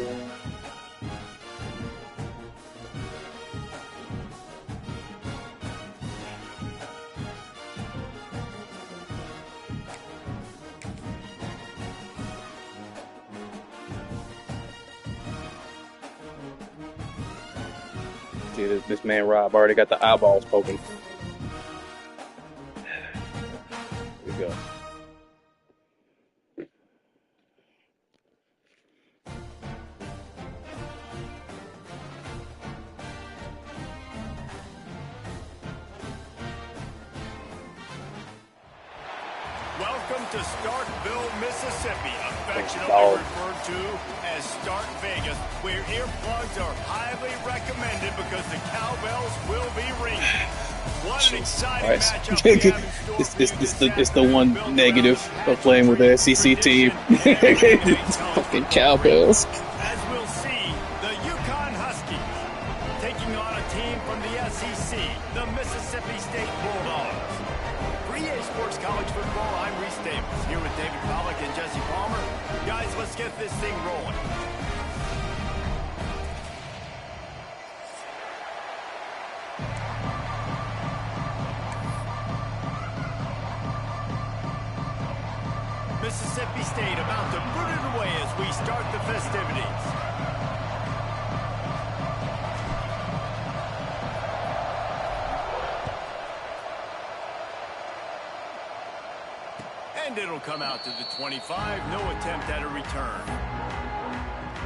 See, this man Rob already got the eyeballs poking. Here we go. Welcome to Starkville, Mississippi, affectionately referred to as Stark Vegas, where earplugs are highly recommended because the cowbells will be ringing. What an exciting matchup we have in store for you. It's the one negative of playing with the SEC team. Fucking cowbells. As we'll see, the UConn Huskies taking on a team from the SEC, the Mississippi State Bulldogs. For EA Sports College Football, I'm Reese Davis, here with David Pollack and Jesse Palmer. Guys, let's get this thing rolling. Mississippi State about to put it away as we start the festivities. And it'll come out to the 25. No attempt at a return.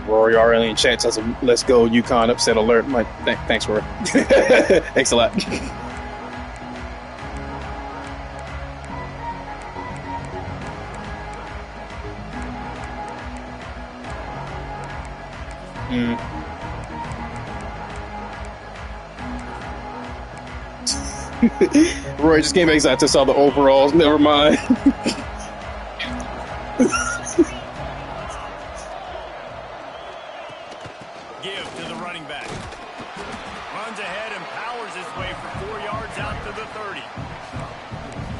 Rory Arlen chat says, "Let's go, UConn upset alert." My, thanks, Rory. Thanks a lot. Rory just came back. I just saw the overalls. Never mind. Give to the running back. Runs ahead and powers his way for 4 yards out to the 30.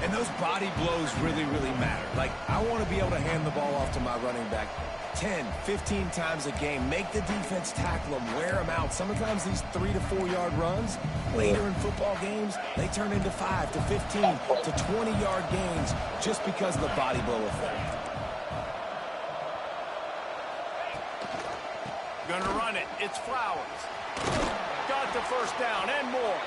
And those body blows really, really matter. Like, I want to be able to hand the ball off to my running back 10, 15 times a game. Make the defense tackle them, wear them out. Sometimes these 3 to 4 yard runs, later in football games, they turn into 5 to 15 to 20 yard gains just because of the body blow effect. Gonna run it. It's Flowers. Got the first down and more.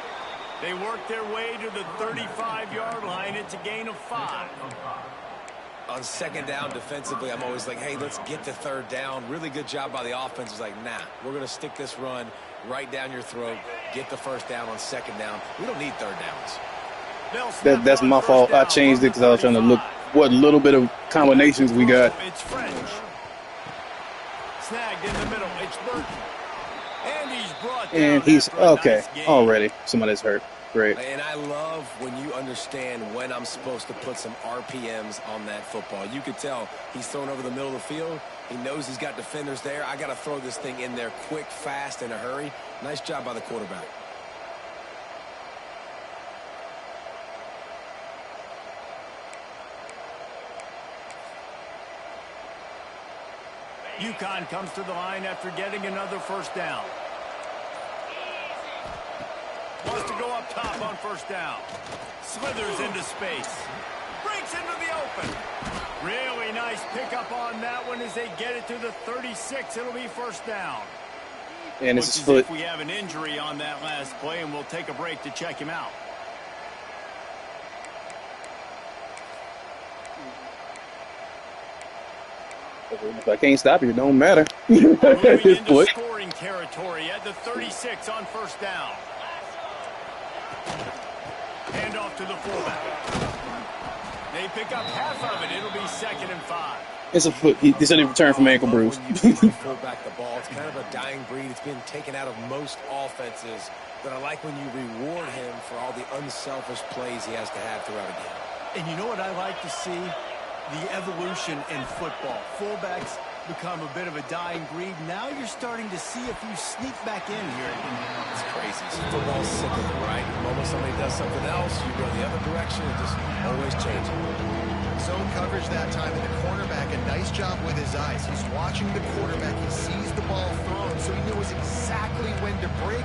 They work their way to the 35-yard line. It's a gain of 5. On second down defensively, I'm always like, hey, let's get to third down. Really good job by the offense. It's like, nah, we're going to stick this run right down your throat, get the first down on second down. We don't need third downs. That's my fault. I changed it because I was trying to look what little bit of combinations we got. It's French. Snagged in the middle. It's Burton. And he's brought down. And he's okay already. Somebody's hurt. Great. And I love when you understand when I'm supposed to put some RPMs on that football. You could tell he's thrown over the middle of the field. He knows he's got defenders there. I got to throw this thing in there quick, fast, in a hurry. Nice job by the quarterback. UConn comes to the line after getting another first down. Wants to go up top on first down. Slithers into space. Breaks into the open. Really nice pickup on that one as they get it to the 36. It'll be first down. And it's his Looks as foot. if we have an injury on that last play, and we'll take a break to check him out. If I can't stop you, it don't matter. Moving His into foot. scoring territory at the 36 on first down. Hand off to the fullback. They pick up half of it. It'll be 2nd and 5. It's a foot. He said he returned from ankle bruise. When you give the fullback the ball, it's kind of a dying breed. It's been taken out of most offenses. But I like when you reward him for all the unselfish plays he has to have throughout a game. And you know what I like to see? The evolution in football. Fullbacks become a bit of a dying breed. Now you're starting to see a few sneak back in here. It's crazy. Football's cyclical, right? The moment somebody does something else, you go the other direction. It just always changes. Zone coverage that time, and the cornerback, a nice job with his eyes. He's watching the quarterback. He sees the ball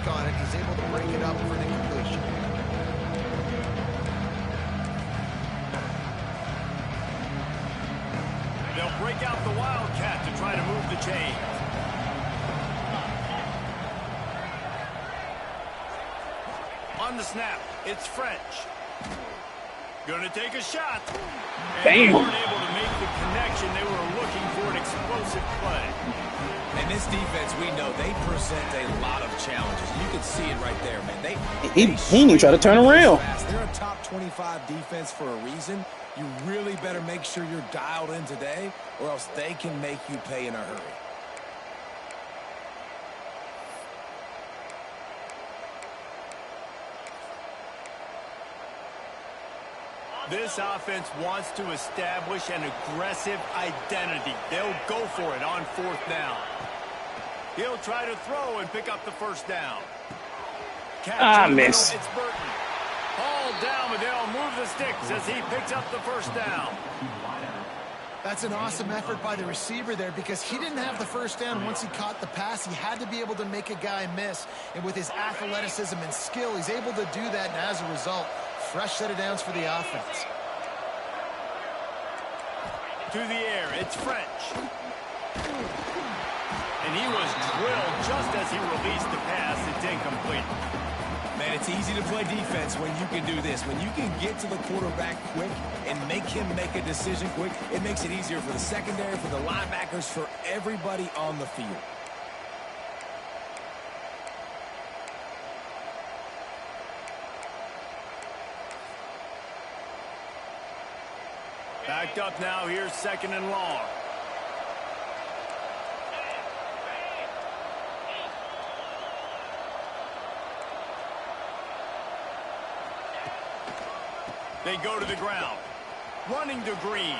weak on it. He's able to break it up for the completion. They'll break out the Wildcat to try to move the chains. On the snap, it's French. Gonna take a shot. And they weren't able to make the connection. They were looking for an explosive play. And this defense, we know, they present a lot of challenges. You can see it right there, man. He didn't even try to turn around. They're a top 25 defense for a reason. You really better make sure you're dialed in today, or else they can make you pay in a hurry. This offense wants to establish an aggressive identity. They'll go for it on 4th down. He'll try to throw and pick up the 1st down. Miss. It's Burton. Hauled down, but they'll move the sticks as he picks up the 1st down. That's an awesome effort by the receiver there because he didn't have the 1st down once he caught the pass. He had to be able to make a guy miss. And with his athleticism and skill, he's able to do that. And as a result, fresh set of downs for the offense. To the air, it's French. And he was drilled just as he released the pass. It's incomplete. Man, it's easy to play defense when you can do this. When you can get to the quarterback quick and make him make a decision quick, it makes it easier for the secondary, for the linebackers, for everybody on the field. Backed up now, here's 2nd and long. They go to the ground. Running to Green.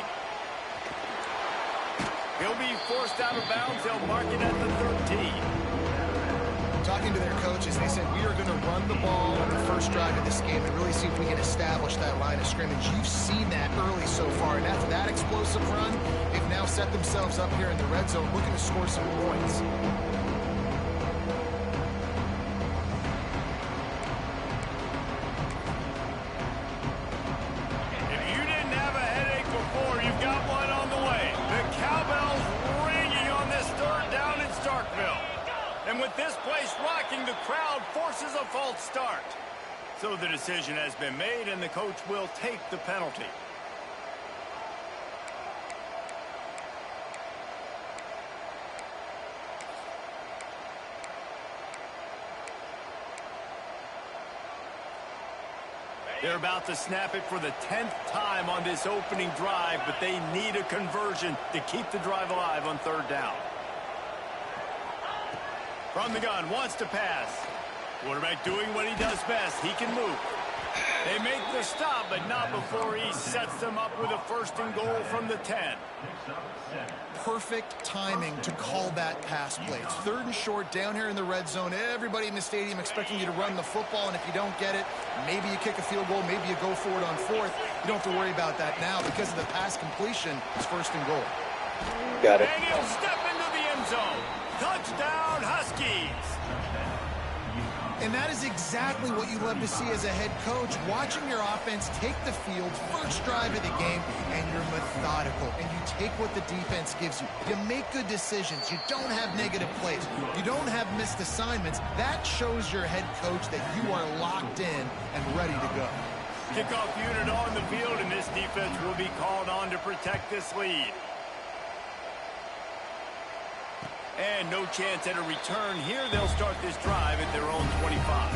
He'll be forced out of bounds. They'll mark it at the 13. Talking to their coaches, they said, we are going to run the ball on the first drive of this game and really see if we can establish that line of scrimmage. You've seen that early so far, and after that explosive run, they've now set themselves up here in the red zone looking to score some points. If you didn't have a headache before, you've got one on the way. The cowbells ringing on this 3rd down in Starkville. And with this place rocking, the crowd forces a false start. So the decision has been made, and the coach will take the penalty. They're about to snap it for the 10th time on this opening drive, but they need a conversion to keep the drive alive on 3rd down. From the gun, wants to pass. Quarterback doing what he does best. He can move. They make the stop, but not before he sets them up with a 1st and goal from the 10. Perfect timing to call that pass play. It's 3rd and short down here in the red zone. Everybody in the stadium expecting you to run the football, and if you don't get it, maybe you kick a field goal, maybe you go for it on 4th. You don't have to worry about that now because of the pass completion. It's 1st and goal. Got it. And he'll step into the end zone. Touchdown, Huskies. And that is exactly what you love to see as a head coach, watching your offense take the field, first drive of the game, and you're methodical, and you take what the defense gives you. You make good decisions. You don't have negative plays. You don't have missed assignments. That shows your head coach that you are locked in and ready to go. Kickoff unit on the field, and this defense will be called on to protect this lead. And no chance at a return here. They'll start this drive at their own 25.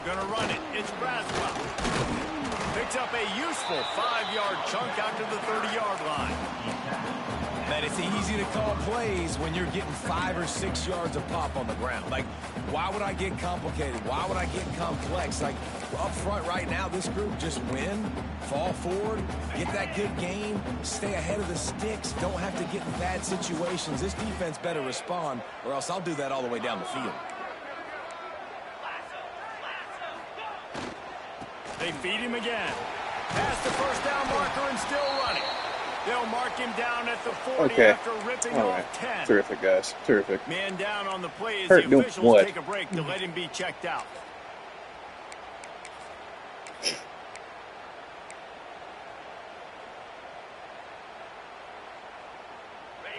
Gonna run it. It's Braswell. Picks up a useful 5-yard chunk out to the 30-yard line. Man, it's easy to call plays when you're getting 5 or 6 yards of pop on the ground. Like, why would I get complicated? Why would I get complex? Like, up front right now, this group just win, fall forward, get that good game, stay ahead of the sticks, don't have to get in bad situations. This defense better respond, or else I'll do that all the way down the field. They feed him again. Past the first down marker and still running. They'll mark him down at the 40 after ripping off 10. Terrific, guys. Terrific. Man down on the play as Hurt the officials what? take a break to let him be checked out.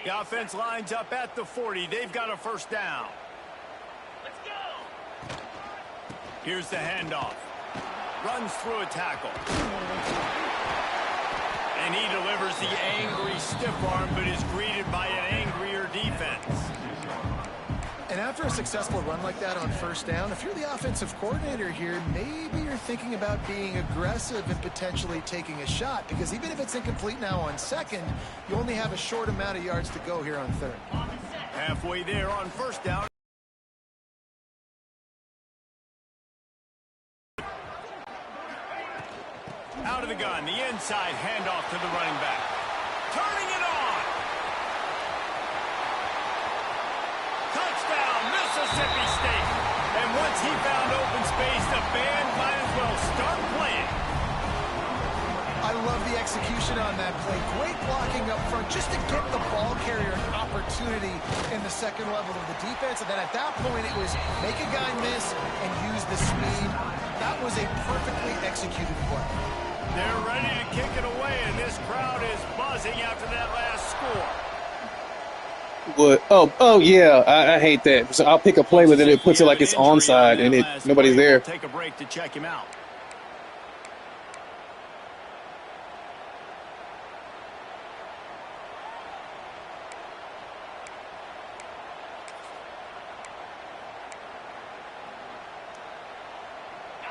The offense lines up at the 40. They've got a first down. Let's go. Here's the handoff. Runs through a tackle. And he delivers the angry stiff arm, but is greeted by an angrier defense. And after a successful run like that on first down, if you're the offensive coordinator here, maybe you're thinking about being aggressive and potentially taking a shot, because even if it's incomplete now on second, you only have a short amount of yards to go here on third. Halfway there on first down. Out of the gun, the inside handoff to the running back. Turning it on. Touchdown, Mississippi State. And once he found open space, the band might as well start playing. I love the execution on that play. Great blocking up front just to get the ball carrier an opportunity in the second level of the defense. And then at that point, it was make a guy miss and use the speed. That was a perfectly executed play. They're ready to kick it away, and this crowd is buzzing after that last score. What? Oh yeah. I hate that. So I'll pick a play with it. It puts it like it's onside, and nobody's there. Take a break to check him out.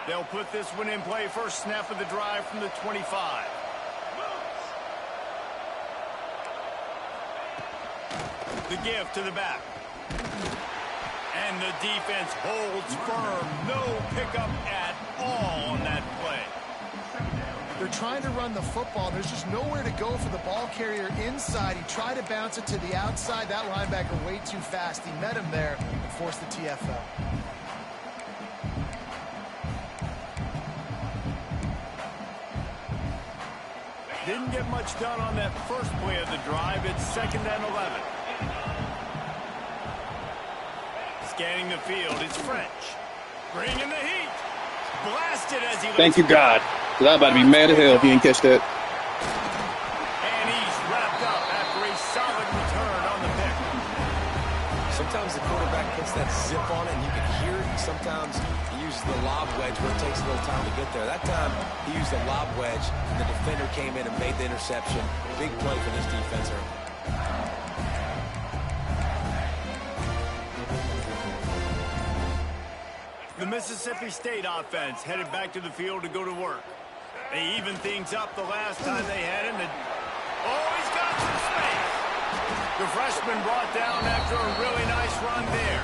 They'll put this one in play. First snap of the drive from the 25. The give to the back. And the defense holds firm. No pickup at all on that play. They're trying to run the football. There's just nowhere to go for the ball carrier inside. He tried to bounce it to the outside. That linebacker way too fast. He met him there and forced the TFL. Didn't get much done on that first play of the drive. It's 2nd and 11. Scanning the field, it's French. Bringing the heat. Blasted as he... Thank you, God. Because I'm about to be mad as hell if he didn't catch that. And he's wrapped up after a solid return on the pick. Sometimes the quarterback puts that zip on it and you can hear it. And sometimes he uses the lob wedge where it takes a little time to get there. That time he used the lob wedge and the defender came in and made the interception. Big play for this defense. The Mississippi State offense headed back to the field to go to work. They evened things up the last time they had him. Oh, he's got some space. The freshman brought down after a really nice run there.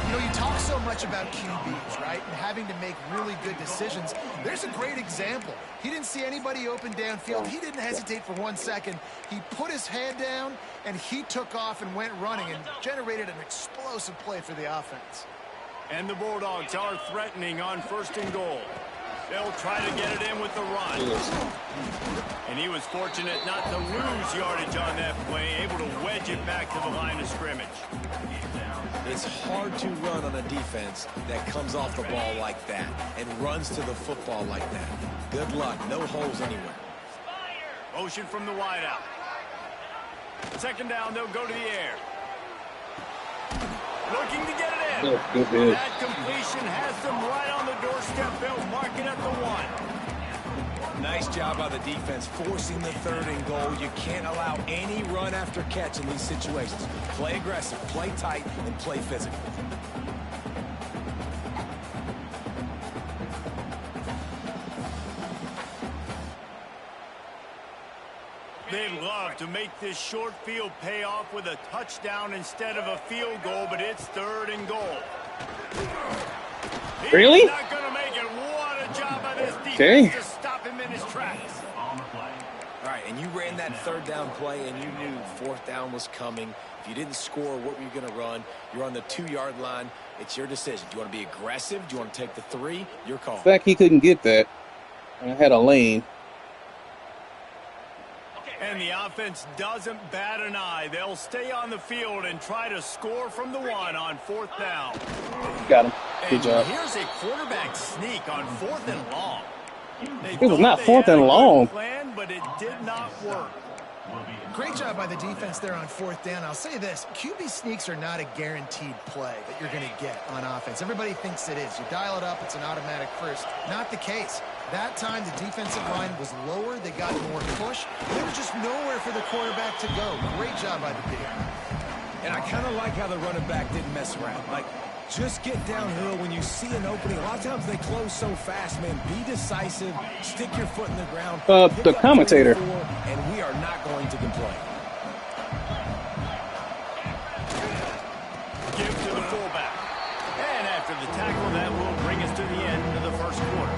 You know, you talk so much about QBs, right, and having to make really good decisions. There's a great example. He didn't see anybody open downfield. He didn't hesitate for 1 second. He put his head down, and he took off and went running and generated an explosive play for the offense. And the Bulldogs are threatening on 1st and goal. They'll try to get it in with the run. And he was fortunate not to lose yardage on that play, able to wedge it back to the line of scrimmage. It's hard to run on a defense that comes off the ball like that and runs to the football like that. Good luck. No holes anywhere. Motion from the wideout. 2nd down, they'll go to the air. Looking to get it in. That completion has them right on the doorstep. They'll mark it at the 1. Nice job by the defense forcing the 3rd and goal. You can't allow any run after catch in these situations. Play aggressive, play tight, and play physical. They'd love to make this short field pay off with a touchdown instead of a field goal, but it's 3rd and goal. Really? He's not going to make it. What a job by this defense to stop him in his tracks. All right, and you ran that 3rd down play, and you knew 4th down was coming. If you didn't score, what were you going to run? You're on the 2-yard line. It's your decision. Do you want to be aggressive? Do you want to take the 3? Your call. In fact, he couldn't get that. I had a lane. And the offense doesn't bat an eye. They'll stay on the field and try to score from the 1 on 4th down. Got him. Good And job. here's a quarterback sneak on 4th and long. It was not 4th and long. Plan, but it did not work. Great job by the defense there on 4th down. I'll say this, QB sneaks are not a guaranteed play that you're going to get on offense. Everybody thinks it is. You dial it up, it's an automatic first. Not the case. That time, the defensive line was lower. They got more push. There was just nowhere for the quarterback to go. Great job by the D. And I kind of like how the running back didn't mess around. Like, just get downhill when you see an opening. A lot of times they close so fast, man. Be decisive. Stick your foot in the ground. The commentator. And we are not going to complain. Give to the fullback. And after the tackle, that will bring us to the end of the first quarter.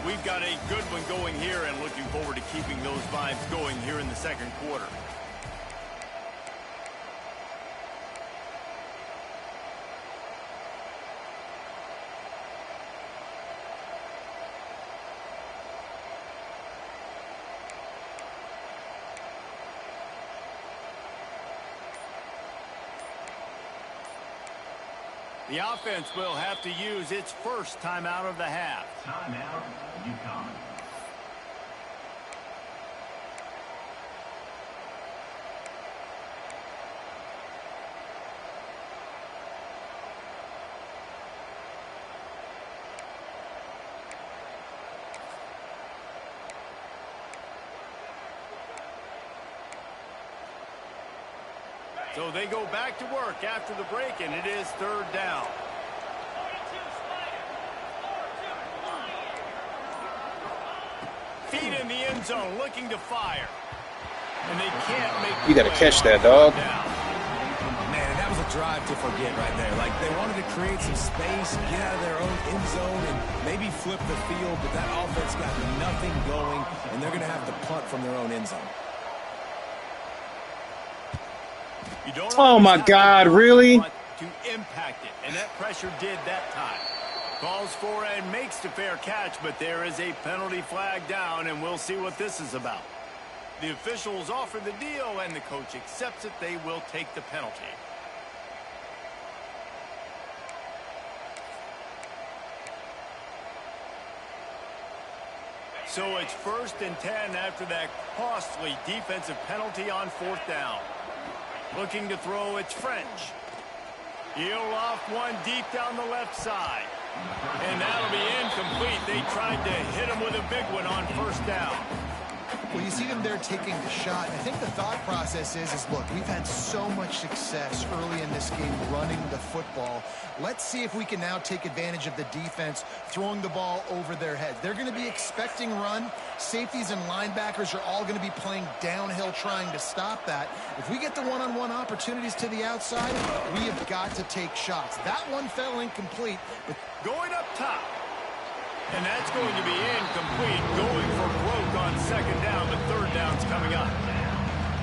We've got a good one going here and looking forward to keeping those vibes going here in the second quarter. The offense will have to use its first timeout of the half. Timeout, UConn. So they go back to work after the break, and it is 3rd down. Feet in the end zone, looking to fire. And they can't make the You got to play catch on that, dog. 3rd down. Man, that was a drive to forget right there. Like, they wanted to create some space, get out of their own end zone, and maybe flip the field, but that offense got nothing going, and they're going to have to punt from their own end zone. You don't Oh, my always have to God, punt, really? but to impact it, and that pressure did that time. Calls for and makes the fair catch, but there is a penalty flag down, and we'll see what this is about. The officials offer the deal, and the coach accepts it. They will take the penalty. So it's 1st and 10 after that costly defensive penalty on 4th down. Looking to throw, it's French. He'll off one deep down the left side. And that'll be incomplete. They tried to hit him with a big one on 1st down. Well, you see them there taking the shot. I think the thought process is, look, we've had so much success early in this game running the football. Let's see if we can now take advantage of the defense throwing the ball over their heads. They're going to be expecting run. Safeties and linebackers are all going to be playing downhill trying to stop that. If we get the one-on-one opportunities to the outside, we have got to take shots. That one fell incomplete. But going up top. And that's going to be incomplete. Going for broke on 2nd down, but 3rd down's coming up.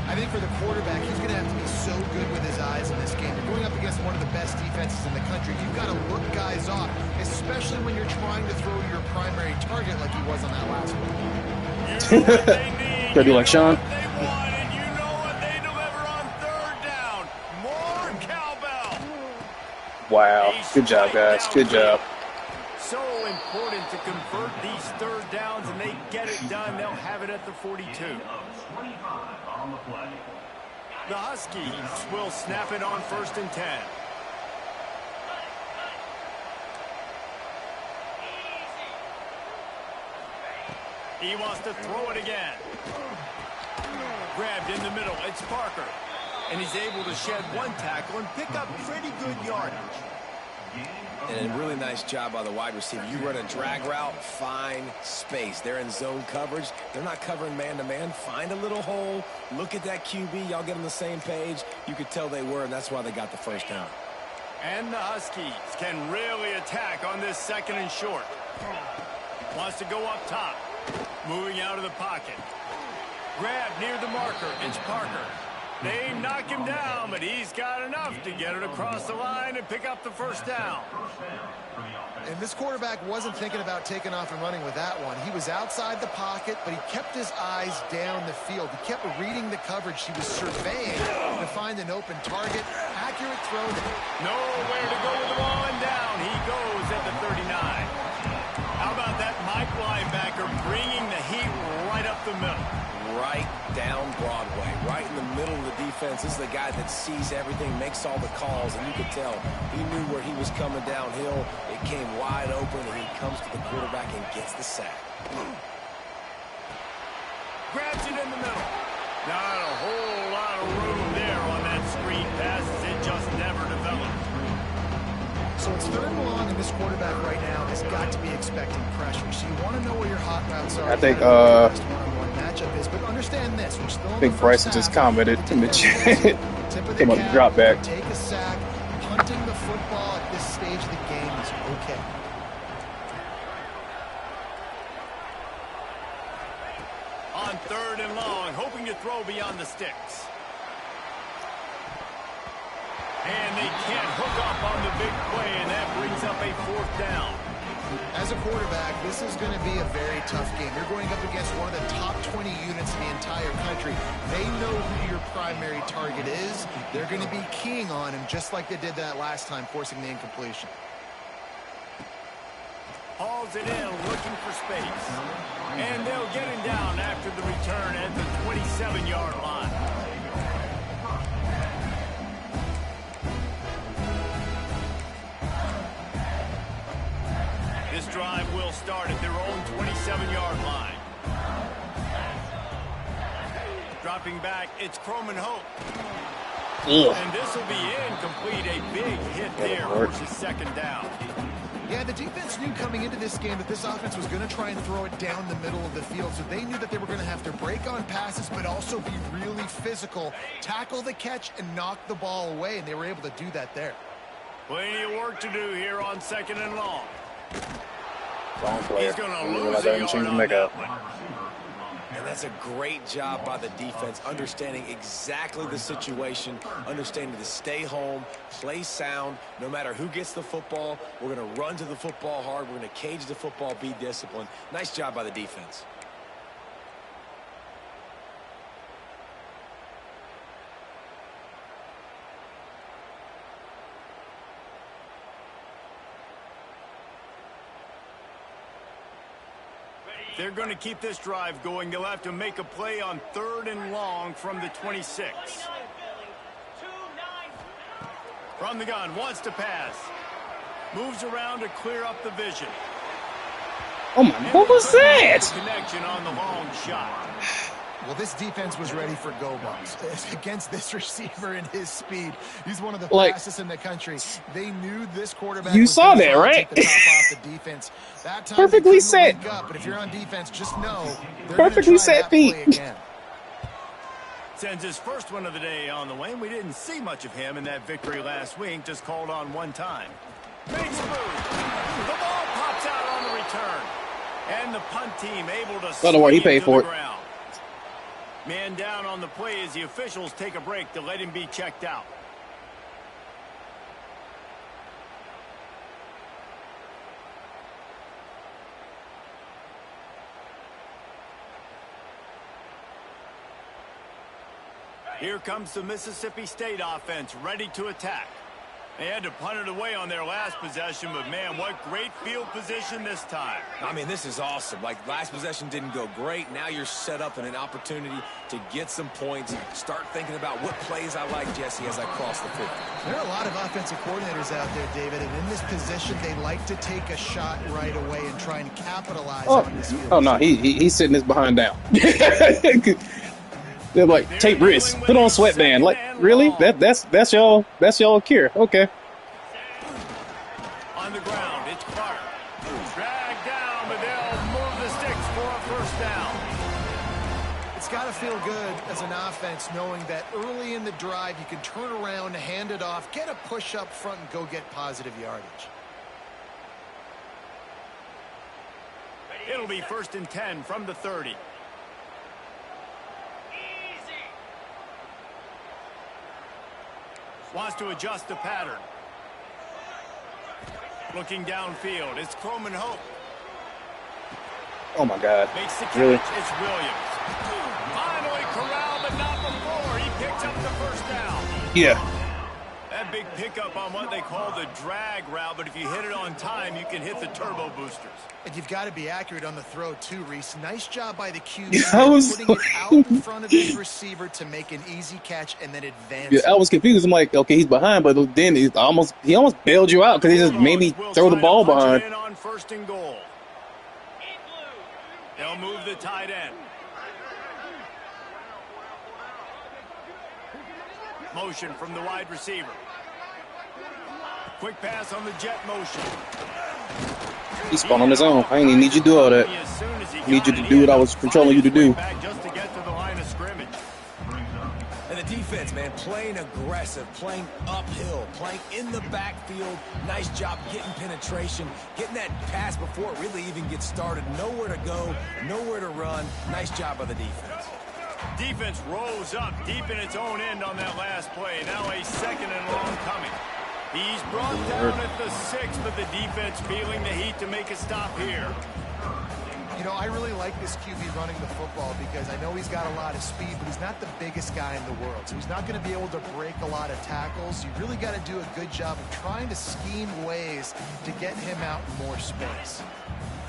I think for the quarterback, he's going to have to be so good with his eyes in this game. You're going up against one of the best defenses in the country. You've got to look guys off, especially when you're trying to throw to your primary target like he was on that last one. You know what they need. Gotta do like Sean. They want, and you know what they deliver on 3rd down. More cowbell. Wow. Good job, guys. Good job. So important to convert these 3rd downs, and they get it done. They'll have it at the 42. The Huskies will snap it on 1st and 10. He wants to throw it again. Grabbed in the middle. It's Parker. And he's able to shed one tackle and pick up pretty good yardage. And a really nice job by the wide receiver. You run a drag route, find space. They're in zone coverage. They're not covering man-to-man. Find a little hole. Look at that QB. Y'all get on the same page. You could tell they were, and that's why they got the 1st down. And the Huskies can really attack on this 2nd and short. Wants to go up top. Moving out of the pocket. Grab near the marker. It's Parker. They knock him down, but he's got enough to get it across the line and pick up the first down. And this quarterback wasn't thinking about taking off and running with that one. He was outside the pocket, but he kept his eyes down the field. He kept reading the coverage. He was surveying to find an open target. Accurate throw. Nowhere to go with the ball, and down he goes at the 39. How about that Mike linebacker bringing the heat right up the middle? Right down Broadway, right in the middle of the defense. This is the guy that sees everything, makes all the calls, and you could tell he knew where he was coming downhill. It came wide open, and he comes to the quarterback and gets the sack. Grabs it in the middle. Not a whole lot of room there on that screen pass as it just never developed. So it's 3rd and long, and this quarterback right now has got to be expecting pressure. So you want to know where your hot routes are. I think Matchup is, but understand this: we're still I think Bryson just commented in the chat about the drop back. Take a sack. Punting the football at this stage of the game is okay. On 3rd and long, hoping to throw beyond the sticks. And they can't hook up on the big play, and that brings up a 4th down. As a quarterback, this is going to be a very tough game. You're going up against one of the top 20 units in the entire country. They know who your primary target is. They're going to be keying on him just like they did that last time, forcing the incompletion. Hauls it in, looking for space. And they'll get him down after the return at the 27-yard line. This drive will start at their own 27-yard line. Dropping back, it's Croman Hope. And this will be incomplete. A big hit there, forces 2nd down. Yeah, the defense knew coming into this game that this offense was going to try and throw it down the middle of the field, so they knew that they were going to have to break on passes but also be really physical, tackle the catch, and knock the ball away, and they were able to do that there. Plenty of work to do here on 2nd and long. He's going to lose a yard on that one. And that's a great job by the defense, understanding exactly the situation, understanding to stay home, play sound. No matter who gets the football, we're going to run to the football hard. We're going to cage the football, be disciplined. Nice job by the defense. They're going to keep this drive going. They'll have to make a play on 3rd and long from the 26. From the gun, wants to pass. Moves around to clear up the vision. Oh my, what was that? Connection on the long shot. Well, this defense was ready for go-bumps against this receiver and his speed. He's one of the fastest in the country. They knew this quarterback. You saw that, right? Take the top off the defense. That time Perfectly set. But if you're on defense, just know they're perfectly set feet. Sends his first one of the day on the way, and we didn't see much of him in that victory last week. Just called on one time. Makes a move. The ball pops out on the return, and the punt team able to. Don't worry, he paid for it. Ground. Man down on the play as the officials take a break to let him be checked out. Here comes the Mississippi State offense ready to attack. They had to punt it away on their last possession, but man, what great field position this time. I mean, this is awesome. Like, last possession didn't go great. Now you're set up in an opportunity to get some points. Start thinking about what plays I like, Jesse, as I cross the 50. There are a lot of offensive coordinators out there, David, and in this position, they like to take a shot right away and try and capitalize on this field. Oh, no, he's sitting his behind down. They're like, take risks, put on sweatband. Like, really? That's y'all cure. Okay. On the ground, it's Clark. Dragged down, but they'll move the sticks for a first down. It's got to feel good as an offense knowing that early in the drive you can turn around, hand it off, get a push up front, and go get positive yardage. It'll be 1st and 10 from the 30. Wants to adjust the pattern. Looking downfield. It's Croman Hope. Oh my God. Makes the catch. Really? It's Williams. Finally corralled, but not before. He picks up the first down. Yeah. That big pickup on what they call the drag route, but if you hit it on time, you can hit the turbo boosters. And you've got to be accurate on the throw too, Reese. Nice job by the QB putting it out in front of his receiver to make an easy catch and then advance. Yeah, I was confused. I'm like, okay, he's behind, but then he almost bailed you out because he just made me throw the ball behind. On first and goal. They'll move the tight end. Motion from the wide receiver. Quick pass on the jet motion. He spun on his own. I ain't even need you to do all that. I need you to do what I was controlling you to do. Just to get to the line of scrimmage. And the defense, man, playing aggressive, playing uphill, playing in the backfield. Nice job getting penetration, getting that pass before it really even gets started. Nowhere to go, nowhere to run. Nice job by the defense. Defense rose up deep in its own end on that last play. Now a second and long coming. He's brought down at the 6, but the defense feeling the heat to make a stop here. You know, I really like this QB running the football because I know he's got a lot of speed, but he's not the biggest guy in the world. So he's not going to be able to break a lot of tackles. You really got to do a good job of trying to scheme ways to get him out in more space.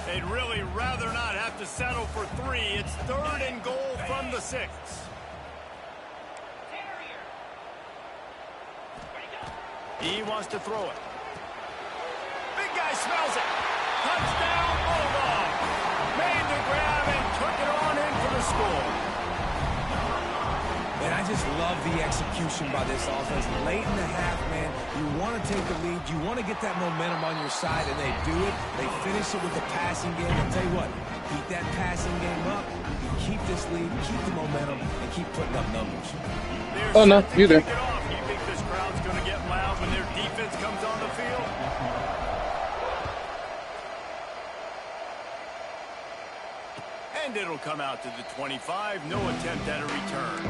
They'd really rather not have to settle for 3. It's 3rd and goal from the 6. He wants to throw it. Big guy smells it. Touchdown, Bulldog. Made the grab and took it on in for the score. And I just love the execution by this offense. Late in the half, man, you want to take the lead. You want to get that momentum on your side, and they do it. They finish it with the passing game. I'll tell you what, keep that passing game up. You keep this lead, keep the momentum, and keep putting up numbers. Oh, no, you're there. You think this crowd's going to get loud when their defense comes on the field? And it'll come out to the 25. No attempt at a return.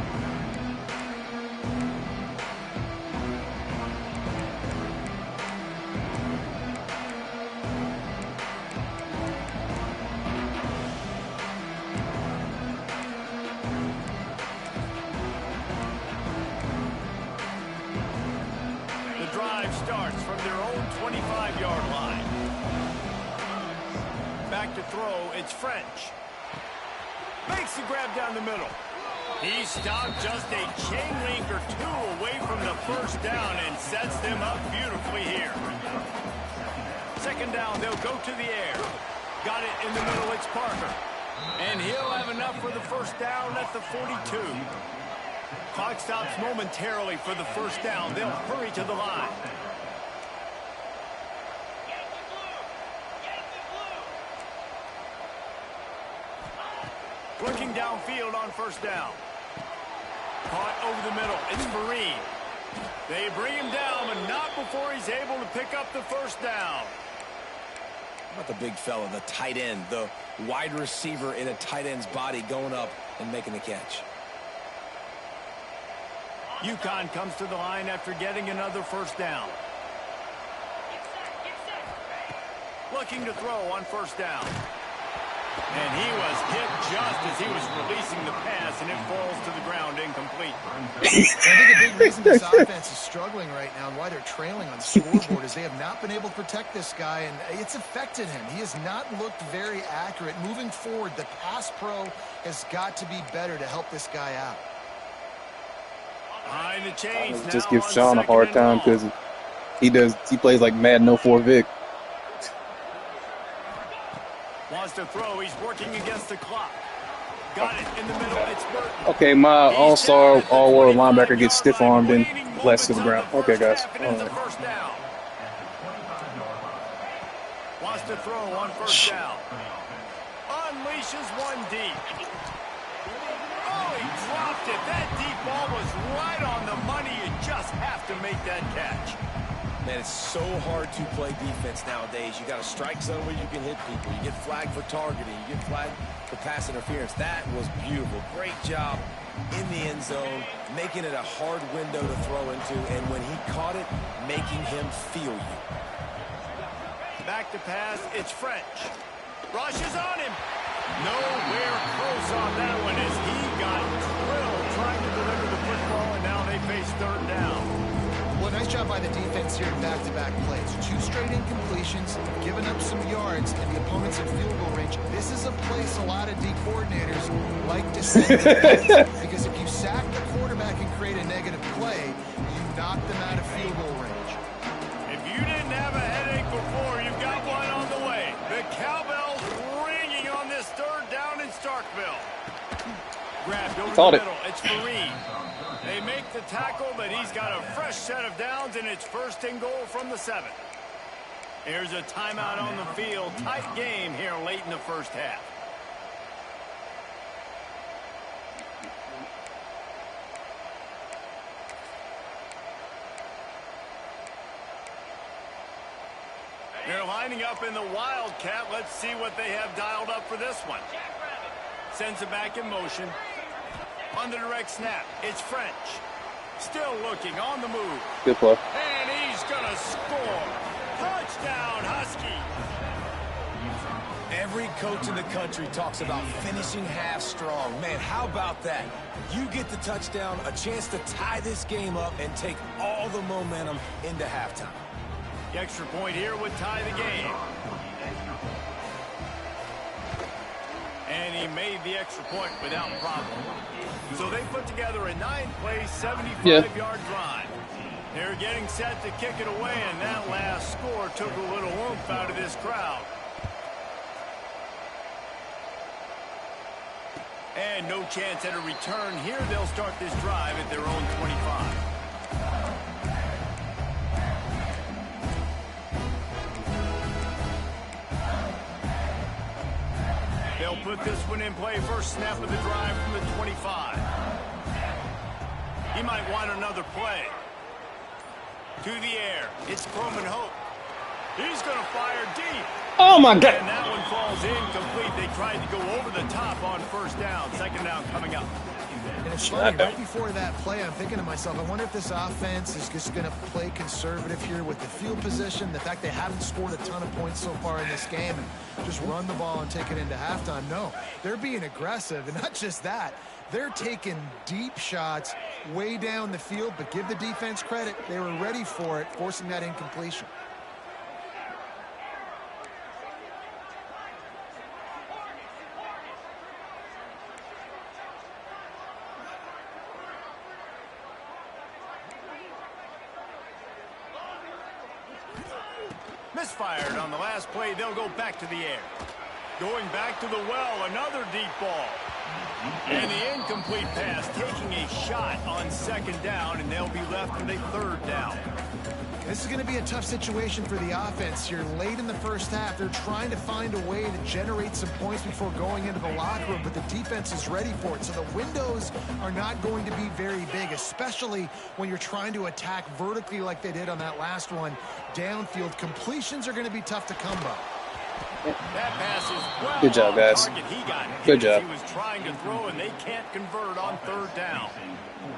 Starts from their own 25-yard line. Back to throw, it's French. Makes the grab down the middle. He stopped just a chain link or 2 away from the first down and sets them up beautifully here. Second down, they'll go to the air. Got it in the middle, it's Parker. And he'll have enough for the first down at the 42. Clock stops momentarily for the first down. They'll hurry to the line. Looking downfield on first down. Caught over the middle. It's Vereen. They bring him down, but not before he's able to pick up the first down. How about the big fella, the tight end, the wide receiver in a tight end's body going up and making the catch. UConn comes to the line after getting another first down. Looking to throw on first down. And he was hit just as he was releasing the pass, and it falls to the ground incomplete. I think a big reason this offense is struggling right now and why they're trailing on the scoreboard is they have not been able to protect this guy, and it's affected him. He has not looked very accurate. Moving forward, the pass pro has got to be better to help this guy out. Behind the chains now. Just give Sean a hard time because he plays like Madden 04 Vic. Wants to throw. He's working against the clock. Got it in the middle. It's Burton. Okay, my all-star, all-world linebacker gets stiff-armed and blessed to the ground. Okay, guys. All right. First down. Wants to throw on first down. Unleashes one deep. Oh, he dropped it. That deep ball was right on the money. You just have to make that catch. Man, it's so hard to play defense nowadays. You got a strike zone where you can hit people. You get flagged for targeting. You get flagged for pass interference. That was beautiful. Great job in the end zone, making it a hard window to throw into, and when he caught it, making him feel you. Back to pass, it's French. Rushes on him. Nowhere close on that one as he got drilled trying to deliver the football, and now they face third down. Well, nice job by the defense here in back-to-back plays. 2 straight incompletions, giving up some yards, and the opponent's in field goal range. This is a place a lot of D coordinators like to send because if you sack the quarterback and create a negative play, you knock them out of field goal range. If you didn't have a headache before, you've got one on the way. The cowbells ringing on this third down in Starkville. Grabbed over the middle. It's Fareed. They make the tackle, but he's got a fresh set of downs, and it's first and goal from the 7. Here's a timeout on the field. Tight game here late in the first half. They're lining up in the Wildcat. Let's see what they have dialed up for this one. Sends it back in motion. On the direct snap, it's French. Still looking, on the move. Good play. And he's going to score. Touchdown, Husky. Every coach in the country talks about finishing half strong. Man, how about that? You get the touchdown, a chance to tie this game up and take all the momentum into halftime. The extra point here would tie the game. And he made the extra point without problem. So they put together a 9-play, 75-yard drive. They're getting set to kick it away, and that last score took a little oomph out of this crowd. And no chance at a return here. They'll start this drive at their own 25. They'll put this one in play. First snap of the drive from the 25. He might want another play. To the air. It's Croman Hope. He's going to fire deep. Oh, my God. And that one falls incomplete. They tried to go over the top on first down. Second down coming up. And it's funny, right before that play, I'm thinking to myself, I wonder if this offense is just going to play conservative here with the field position, the fact they haven't scored a ton of points so far in this game, and just run the ball and take it into halftime. No, they're being aggressive, and not just that. They're taking deep shots way down the field, but give the defense credit. They were ready for it, forcing that incompletion. Misfired on the last play. They'll go back to the air. Going back to the well, another deep ball. And the incomplete pass, taking a shot on second down, and they'll be left with a third down. This is going to be a tough situation for the offense here. Late in the first half, they're trying to find a way to generate some points before going into the locker room, but the defense is ready for it. So the windows are not going to be very big, especially when you're trying to attack vertically like they did on that last one. Downfield completions are going to be tough to come by. That pass is well. Good job, guys. He got Good job. He was trying to throw, and they can't convert on third down.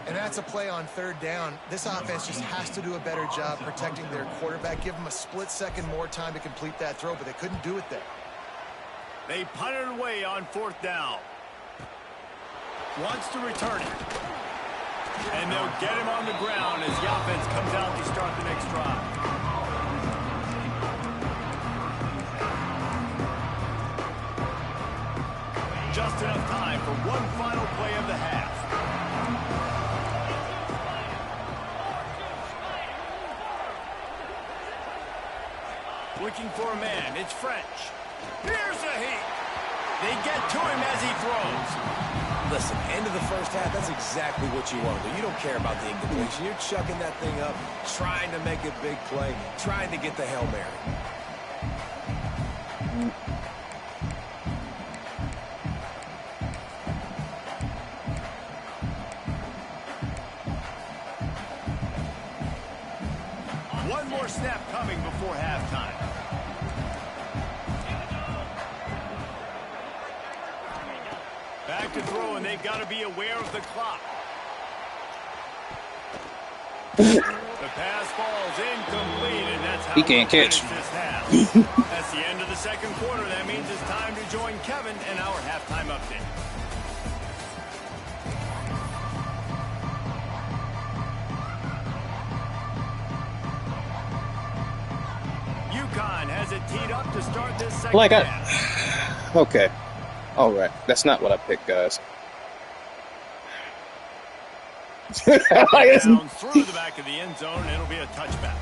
And that's a play on third down. This offense just has to do a better job protecting their quarterback. Give them a split second more time to complete that throw, but they couldn't do it there. They punted away on fourth down. Wants to return it. And they'll get him on the ground as the offense comes out to start the next drive. Just enough time for one final play of the half. Looking for a man. It's French. Here's a heat. They get to him as he throws. Listen, end of the first half, that's exactly what you want to do. You don't care about the incompletion. You're chucking that thing up, trying to make a big play, trying to get the Hail Mary. One more snap coming before halftime. Back quarterback to throw, and they've got to be aware of the clock. The pass falls incomplete, and that's how he can't catch. this half. That's the end of the second quarter. That means it's time to join Kevin in our halftime update. UConn has it teed up to start this second half. Okay. All right. That's not what I picked, guys. Down through the back of the end zone, it'll be a touchback.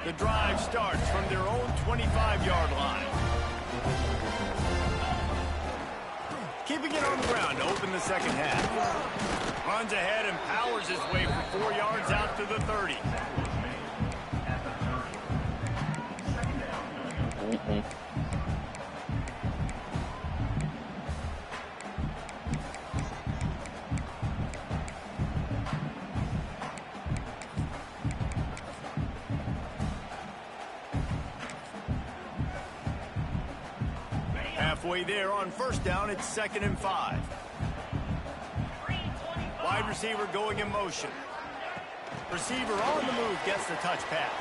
The drive starts from their own 25-yard line. Keeping it on the ground to open the second half. Runs ahead and powers his way for 4 yards out to the 30. Halfway there on first down, it's 2nd and 5. Wide receiver going in motion. Receiver on the move gets the touch pass.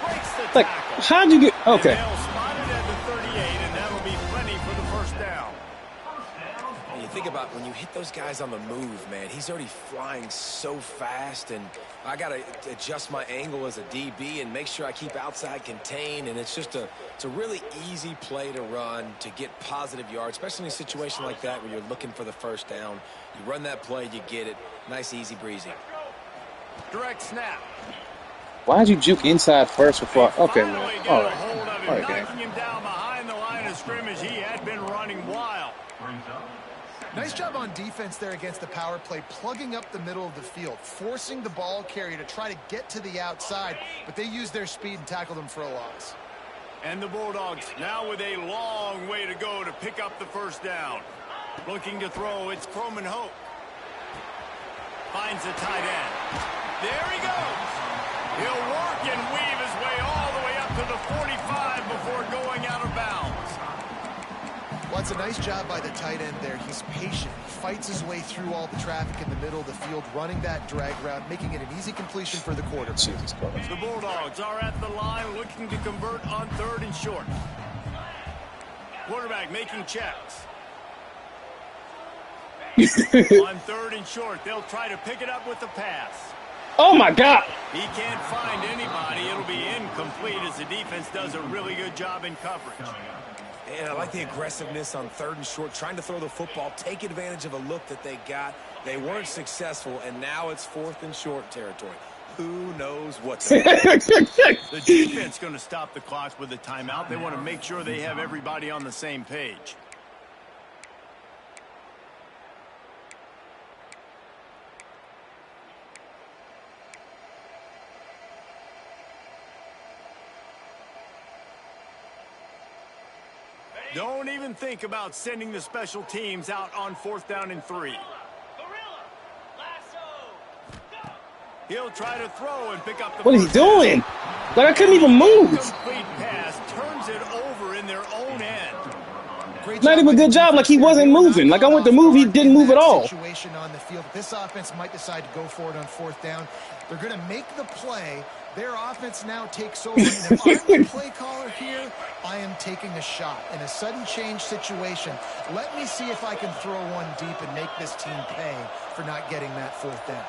Breaks the tackle. How'd you get... Okay. And they'll spot it at the 38, and that'll be plenty for the first down. And you think about when you hit those guys on the move, man, he's already flying so fast, and I got to adjust my angle as a DB and make sure I keep outside contained, and it's just it's a really easy play to run to get positive yards, especially in a situation like that where you're looking for the first down. You run that play, you get it. Nice, easy breezy. Direct snap. Why'd you juke inside first before... Okay, man. All right. All right, knocking him down behind the line of scrimmage. He had been running wild. Nice job on defense there against the power play, plugging up the middle of the field, forcing the ball carrier to try to get to the outside, but they used their speed and tackled him for a loss. And the Bulldogs now with a long way to go to pick up the first down. Looking to throw, it's Croman Hope. Finds the tight end. There he goes. He'll work and weave his way all the way up to the 45 before going out of bounds. Well, it's a nice job by the tight end there. He's patient. He fights his way through all the traffic in the middle of the field, running that drag route, making it an easy completion for the quarterback. The Bulldogs are at the line looking to convert on 3rd and short. Quarterback making checks. On 3rd and short, they'll try to pick it up with the pass. Oh, my God. He can't find anybody. It'll be incomplete as the defense does a really good job in coverage. And I like the aggressiveness on 3rd and short, trying to throw the football, take advantage of a look that they got. They weren't successful, and now it's 4th and short territory. Who knows what to do? The defense going to stop the clock with a timeout. They want to make sure they have everybody on the same page. Don't even think about sending the special teams out on 4th down and 3. He'll try to throw and pick up the... What is he doing? Like, I couldn't even move. Complete pass turns it over in their own end. Not even a good job. Like, he wasn't moving. Like, I went to move, he didn't move at all. Situation on the field. This offense might decide to go for it on 4th down. They're going to make the play. Their offense now takes over. And if I'm the play caller here, I am taking a shot. In a sudden change situation, let me see if I can throw one deep and make this team pay for not getting that 4th down.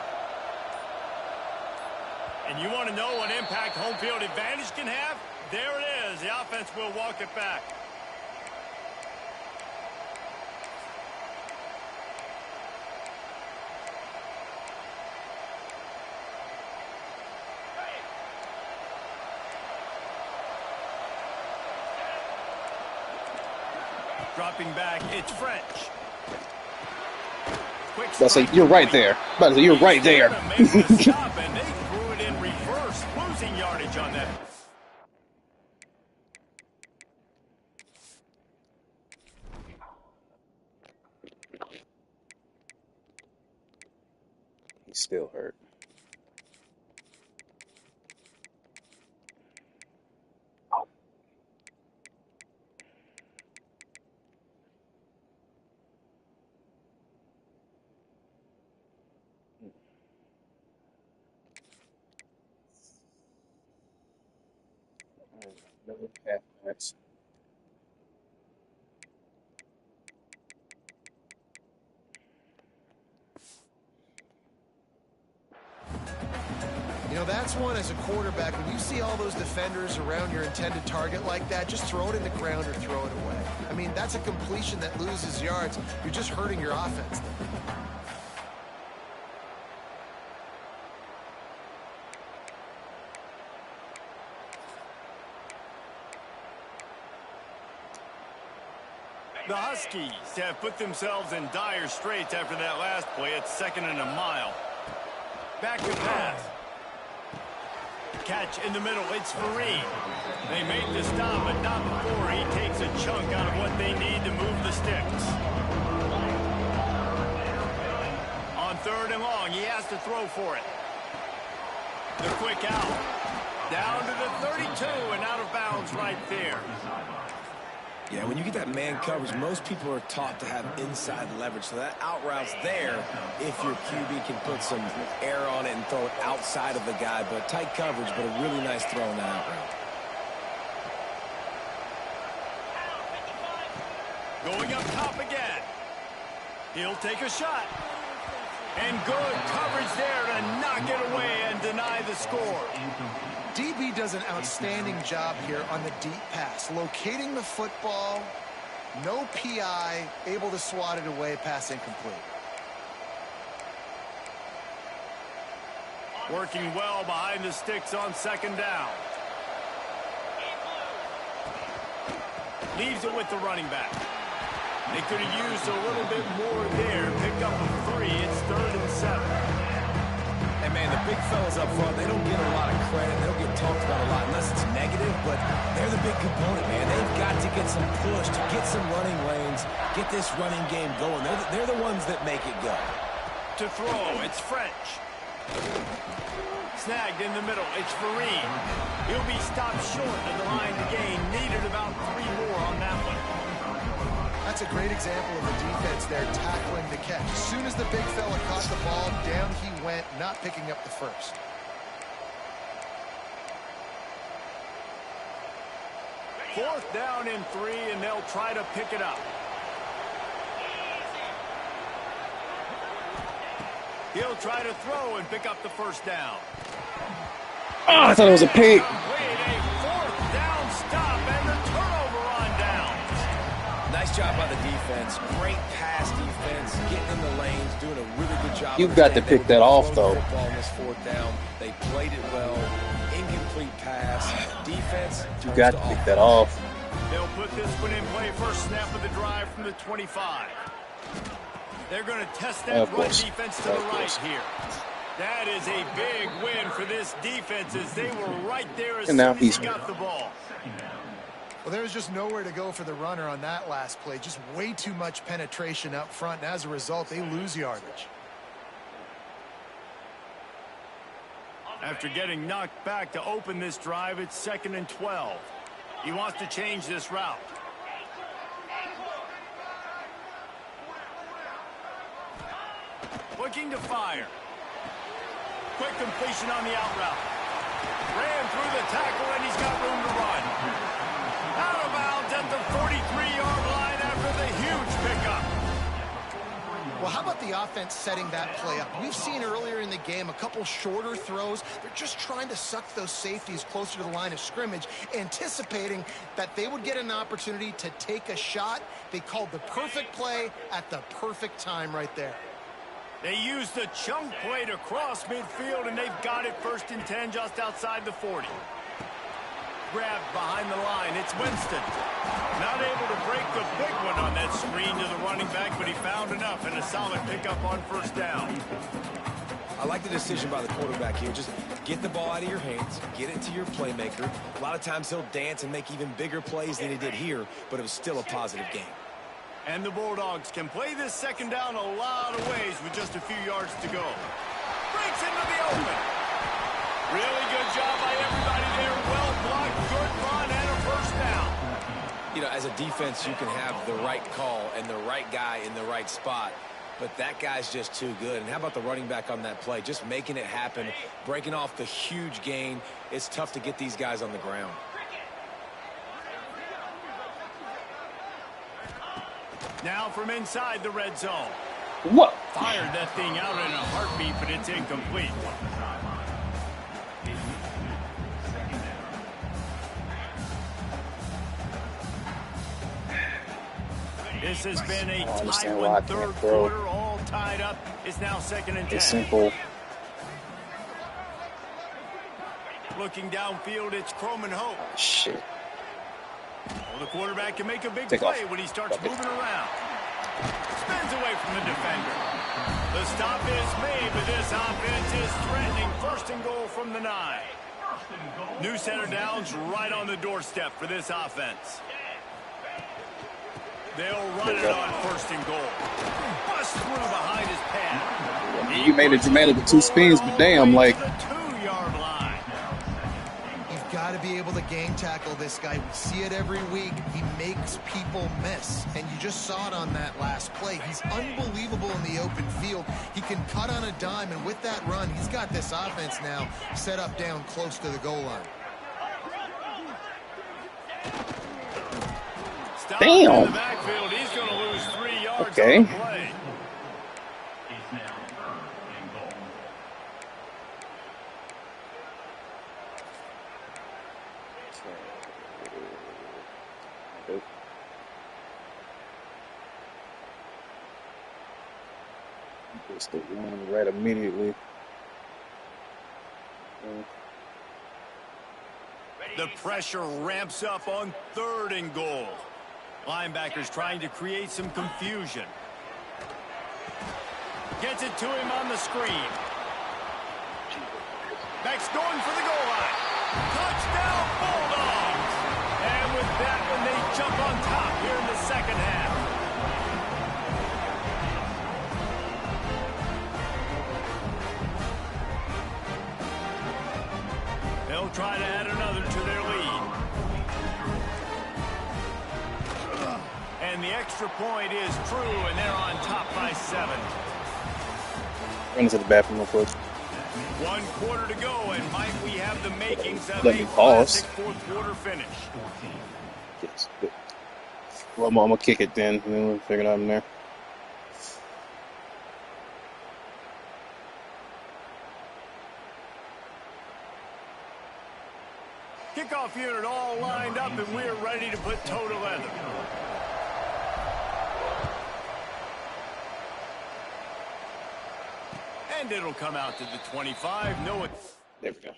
And you want to know what impact home field advantage can have? There it is. The offense will walk it back. Dropping back, it's French. I'll say, you're right there. About to say, you're right there. And they threw it in reverse, losing yardage on that. He's still hurt. Another halfbacks. You know, that's one as a quarterback. When you see all those defenders around your intended target like that, just throw it in the ground or throw it away. I mean, that's a completion that loses yards. You're just hurting your offense. The Huskies have put themselves in dire straits after that last play. It's 2nd and a mile. Back to pass. Catch in the middle. It's Fareed. They made the stop, but not before he takes a chunk out of what they need to move the sticks. On 3rd and long, he has to throw for it. The quick out. Down to the 32 and out of bounds right there. Yeah, when you get that man coverage, most people are taught to have inside leverage. So that out route's there if your QB can put some air on it and throw it outside of the guy. But tight coverage, but a really nice throw in that out route. Going up top again. He'll take a shot. And good coverage there to knock it away and deny the score. DB does an outstanding job here on the deep pass. Locating the football, no PI, able to swat it away, pass incomplete. Working well behind the sticks on 2nd down. Leaves it with the running back. They could have used a little bit more there. Pick up a 3. It's 3rd and 7. And, man, the big fellas up front, they don't get a lot of credit. They don't get talked about a lot unless it's negative, but they're the big component, man. They've got to get some push, to get some running lanes, get this running game going. They're the ones that make it go. To throw, it's French. Snagged in the middle, it's Fareed. He'll be stopped short of the line to gain. Needed about 3 more on that one. That's a great example of the defense there tackling the catch. As soon as the big fella caught the ball, down he went, not picking up the first. Fourth down and 3, and they'll try to pick it up. He'll try to throw and pick up the first down. Oh, I thought it was a pick. A 4th down stop and the turnover on downs. Nice job by the defense. Great pass defense, getting in the lanes, doing a really good job. You've got to pick that off, though. Football on this 4th down. They played it well. Incomplete pass. Defense. You got to pick that off. They'll put this one in play. First snap of the drive from the 25. They're going to test that run defense to the right here. That is a big win for this defense as they were right there as soon as he got the ball. Well, there was just nowhere to go for the runner on that last play. Just way too much penetration up front, and as a result, they lose yardage. After getting knocked back to open this drive, it's 2nd and 12. He wants to change this route. Looking to fire. Quick completion on the out route. Ran through the tackle, and he's got room to run. Out of bounds at the 43-yard line after the huge pickup. Well, how about the offense setting that play up? We've seen earlier in the game a couple shorter throws. They're just trying to suck those safeties closer to the line of scrimmage, anticipating that they would get an opportunity to take a shot. They called the perfect play at the perfect time right there. They used the chunk play to cross midfield, and they've got it 1st and 10 just outside the 40. Grabbed behind the line. It's Winston. Not able to break the big one on that screen to the running back, but he found enough and a solid pickup on 1st down. I like the decision by the quarterback here. Just get the ball out of your hands, get it to your playmaker. A lot of times he'll dance and make even bigger plays than he did here, but it was still a positive game. And the Bulldogs can play this 2nd down a lot of ways with just a few yards to go. Gets into the open. Really good job by everybody there. Well blocked, good run, and a first down. You know, as a defense, you can have the right call and the right guy in the right spot, but that guy's just too good. And how about the running back on that play? Just making it happen, breaking off the huge gain. It's tough to get these guys on the ground. Now from inside the red zone. What? Fired that thing out in a heartbeat, but it's incomplete. This has been a tight one, third quarter, all tied up. It's now 2nd and 10. It's simple. Looking downfield, it's Croman Hope. Shit. Well, the quarterback can make a big Take play off. when he starts moving around. Spins away from the defender. The stop is made, but this offense is threatening. 1st and goal from the 9. New set of downs right on the doorstep for this offense. They'll run it on 1st and goal. Bust through behind his pad. You made it dramatic with 2 spins, but damn, like. The 2-yard line. You've got to be able to gang tackle this guy. We see it every week. He makes people miss, and you just saw it on that last play. He's unbelievable in the open field. He can cut on a dime, and with that run, he's got this offense now set up down close to the goal line. Damn. In the backfield, he's going to lose 3 yards Okay. on the play. It's now 3rd and goal. Just the one right immediately. The pressure ramps up on 3rd and goal. Linebackers trying to create some confusion. Gets it to him on the screen. Max going for the goal line. Touchdown, Bulldogs! And with that one, they jump on top here in the 2nd half. They'll try to add another to their lead. And the extra point is true, and they're on top by 7. Run to the bathroom real quick. 1 quarter to go, and Mike, we have the makings of Let a me pause. classic 4th quarter finish. Yes. Good. Well, I'm gonna kick it then, and then we'll figure it out in there. Kickoff unit all lined up, and we're ready to put toe to leather. And it'll come out to the 25. No, it's... There we go.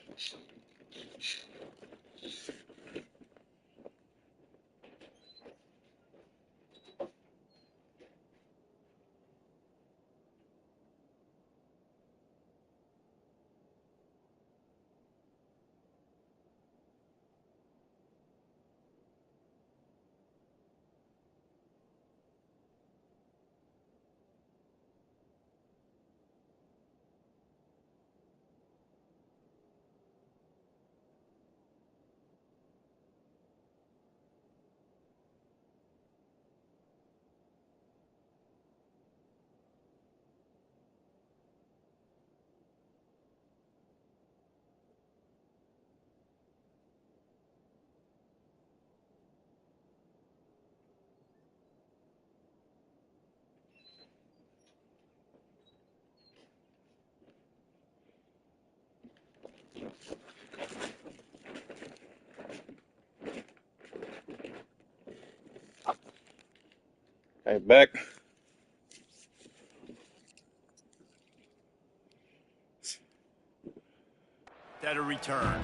Hey, back. At a return.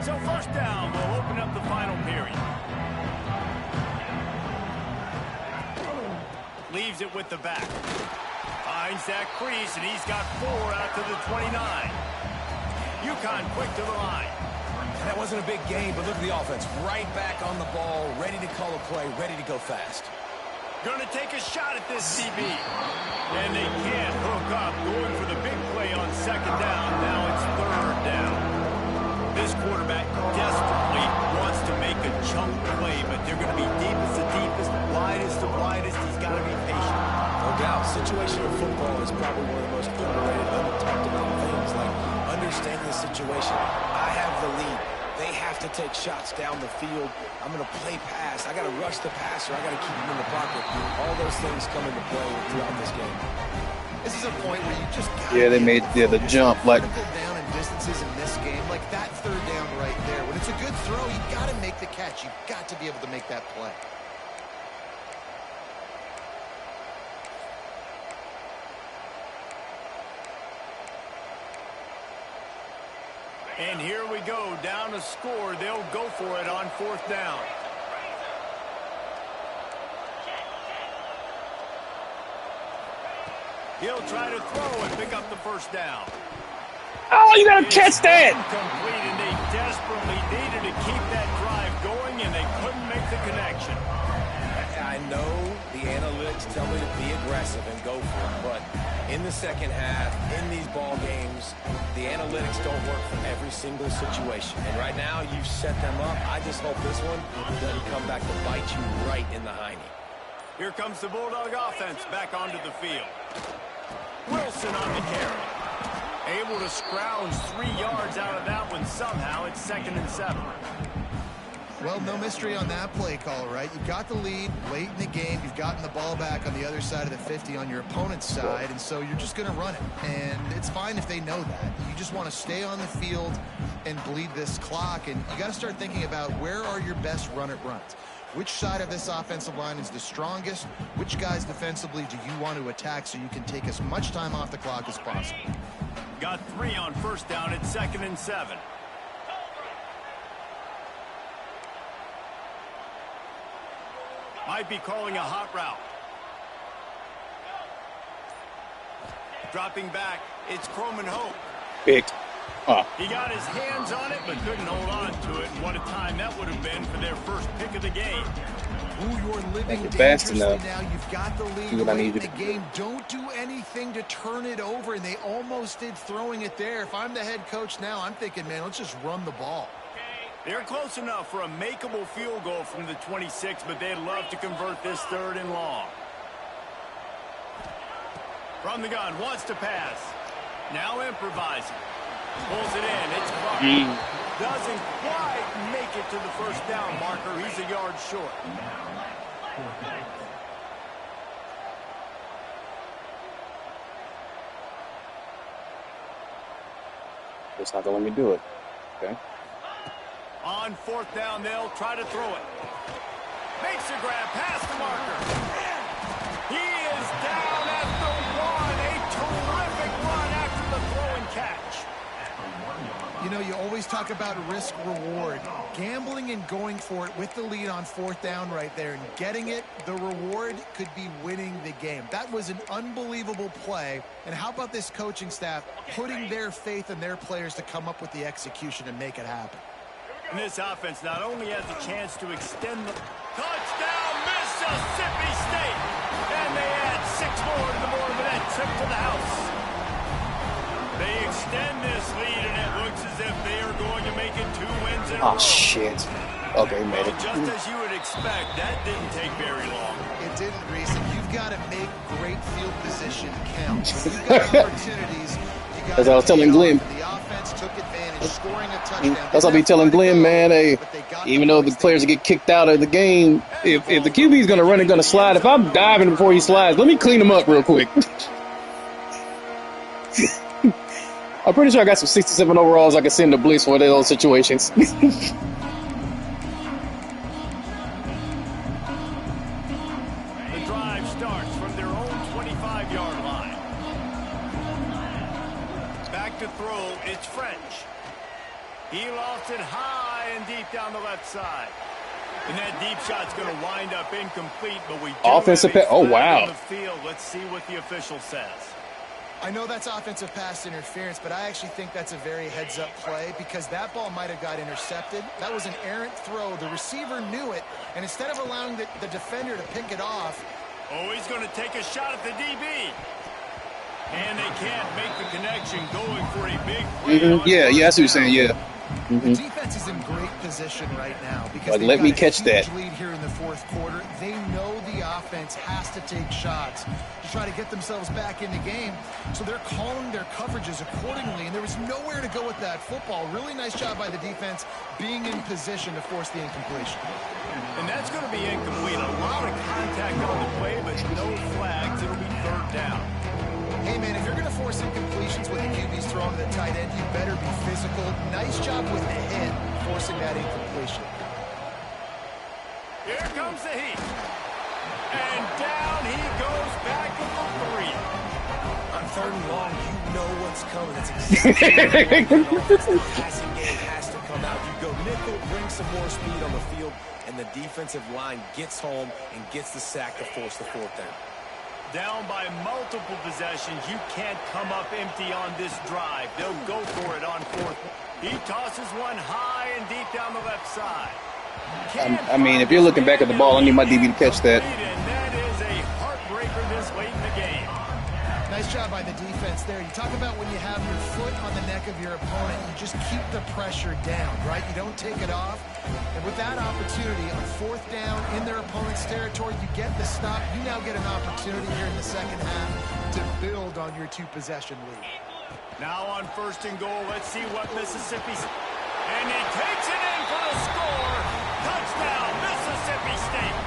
So 1st down, we'll open up the final period. Leaves it with the back. Finds that crease, and he's got 4 out to the 29. UConn quick to the line. And that wasn't a big gain, but look at the offense. Right back on the ball, ready to call a play, ready to go fast. Going to take a shot at this DB. And they can't hook up. Going for the big play on second down. Now it's third down. This quarterback desperately wants to make a chunk play, but they're going to be deepest to deepest, widest to widest. He's got to be patient. No doubt. Situational football is probably one of the most underrated, under-talked about things, like understanding the situation. I have the lead. They have to take shots down the field. I'm going to play pass. I got to rush the passer. I got to keep him in the pocket. All those things come into play throughout this game. This is a point where you just they made the jump like down in distances in this game, like that third down right there. When it's a good throw, you got to make the catch. You've got to be able to make that play. And here we go, down to score. They'll go for it on fourth down. He'll try to throw and pick up the first down. oh, you gotta catch that. Incomplete, and they desperately needed to keep that drive going, and they couldn't make the connection. I know the analytics tell me to be aggressive and go for it, but in the second half, in these ball games, the analytics don't work for every single situation. And right now, you've set them up. I just hope this one doesn't come back to bite you right in the hiney. Here comes the Bulldog offense back onto the field. Wilson on the carry. Able to scrounge 3 yards out of that one somehow. It's 2nd and 7. Well, no mystery on that play call, right? You've got the lead late in the game. You've gotten the ball back on the other side of the 50 on your opponent's side, and so you're just going to run it. And it's fine if they know that. You just want to stay on the field and bleed this clock, and you got to start thinking about where are your best run-it runs. Which side of this offensive line is the strongest? Which guys defensively do you want to attack so you can take as much time off the clock as possible? Got 3 on first down at 2nd and 7. Might be calling a hot route. Dropping back, it's Croman Hope. Picked. He got his hands on it, but couldn't hold on to it. And what a time that would have been for their first pick of the game. Ooh, you're living fast dangerously enough. now. You've got the lead Do what I late need in to the game. Don't do anything to turn it over, and they almost did throwing it there. If I'm the head coach now, I'm thinking, man, let's just run the ball. They're close enough for a makeable field goal from the 26, but they'd love to convert this 3rd and long. From the gun, wants to pass. Now improvising. Pulls it in. It's caught. Doesn't quite make it to the first down marker. He's a yard short. It's not gonna let me do it. Okay. On fourth down, they'll try to throw it. Makes a grab past the marker. He is down at the 1. A terrific run after the throw and catch. You know, you always talk about risk-reward. Gambling and going for it with the lead on fourth down right there and getting it, the reward could be winning the game. That was an unbelievable play. And how about this coaching staff putting their faith in their players to come up with the execution and make it happen? And this offense not only has a chance to extend the touchdown, Mississippi State. And they add 6 more to the board with that trip to the house. They extend this lead, and it looks as if they are going to make it 2 wins in a row. Oh, shit. Okay, made it. Just as you would expect, that didn't take very long. It didn't, Reese. And you've got to make great field position count. You've got opportunities. As I was telling Glenn. The offense took advantage, scoring a touchdown. That's what I be telling Glenn, man. Hey, even though the players get kicked out of the game, if the QB is going to run and going to slide, if I'm diving before he slides, let me clean him up real quick. I'm pretty sure I got some 67 overalls I can send to blitz for those situations. The drive starts from their own 25-yard line. Back to throw, it's French. He lost it high and deep down the left side. And that deep shot's going to wind up incomplete, but we do Offensive have a oh, flag wow. on the field. Let's see what the official says. I know that's offensive pass interference, but I actually think that's a very heads-up play because that ball might have got intercepted. That was an errant throw. The receiver knew it, and instead of allowing the defender to pick it off. Oh, he's going to take a shot at the DB. And they can't make the connection, going for a big play. Yeah, I see what you're saying, yeah. The defense is in great position right now because Like, they've let got me a catch huge that. lead here in the fourth quarter. They know the offense has to take shots to try to get themselves back in the game. So they're calling their coverages accordingly, and there was nowhere to go with that football. Really nice job by the defense being in position to force the incompletion. And that's going to be incomplete. A lot of contact on the play, but no flags. It'll be third down. Hey, man, if you're going to force incompletions with the QB's throwing to the tight end, you better be physical. Nice job with the hit, forcing that incompletion. Here comes the heat. And down he goes back with the 3. On third and long, you know what's coming. That's exactly what the passing game has to come out. You go nickel, bring some more speed on the field, and the defensive line gets home and gets the sack to force the fourth down. Down by multiple possessions. You can't come up empty on this drive. They'll go for it on fourth. He tosses one high and deep down the left side. I mean, if you're looking back at the ball, I need my DB to catch that. And that is a heartbreaker this late in the game. Nice job by the defense there. You talk about when you have your foot on the neck of your opponent, you just keep the pressure down, right? You don't take it off. And with that opportunity on fourth down in their opponent's territory, you get the stop. You now get an opportunity here in the second half to build on your two-possession lead. Now on first and goal, let's see what Mississippi's... And he takes it in for the score. Touchdown, Mississippi State.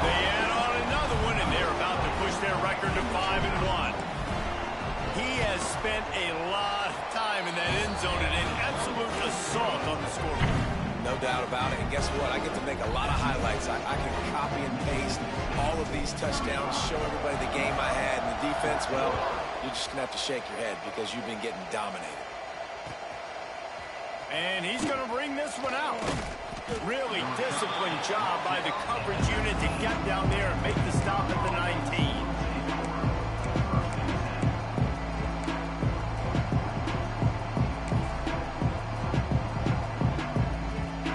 They add on another one, and they're about to push their record to 5-1. He has spent a lot of time in that end zone and an absolute assault on the scoreboard. No doubt about it. And guess what? I get to make a lot of highlights. I can copy and paste all of these touchdowns, show everybody the game I had. And the defense, well, you're just going to have to shake your head because you've been getting dominated. And he's going to bring this one out. Really disciplined job by the coverage unit to get down there and make the stop at the 19.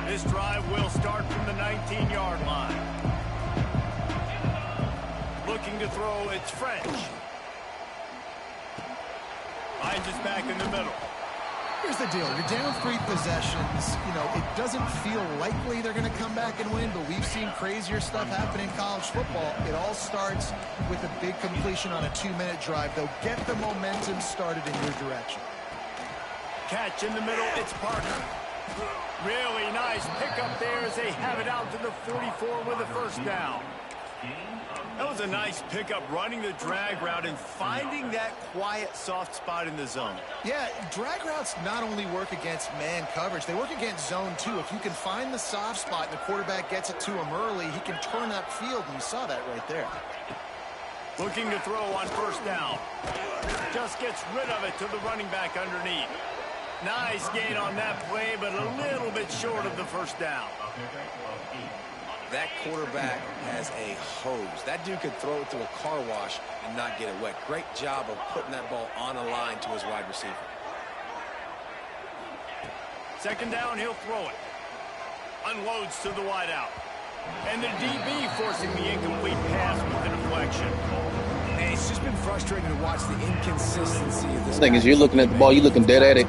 This drive will start from the 19-yard line. Looking to throw, it's French. Finds us back in the middle. Here's the deal. You're down 3 possessions. You know, it doesn't feel likely they're going to come back and win, but we've seen crazier stuff happen in college football. It all starts with a big completion on a 2-minute drive. They'll get the momentum started in your direction. Catch in the middle, it's Parker. Really nice pickup there as they have it out to the 44 with a first down. That was a nice pickup, running the drag route and finding that quiet, soft spot in the zone. Yeah, drag routes not only work against man coverage, they work against zone too. If you can find the soft spot and the quarterback gets it to him early, he can turn that field, and you saw that right there. Looking to throw on first down. Just gets rid of it to the running back underneath. Nice gain on that play, but a little bit short of the first down. That quarterback has a hose. That dude could throw it through a car wash and not get it wet. Great job of putting that ball on a line to his wide receiver. Second down, he'll throw it. Unloads to the wideout. And the DB forcing the incomplete pass with the deflection. And it's just been frustrating to watch the inconsistency of this. The thing is, you're looking at the ball, you're looking dead at it.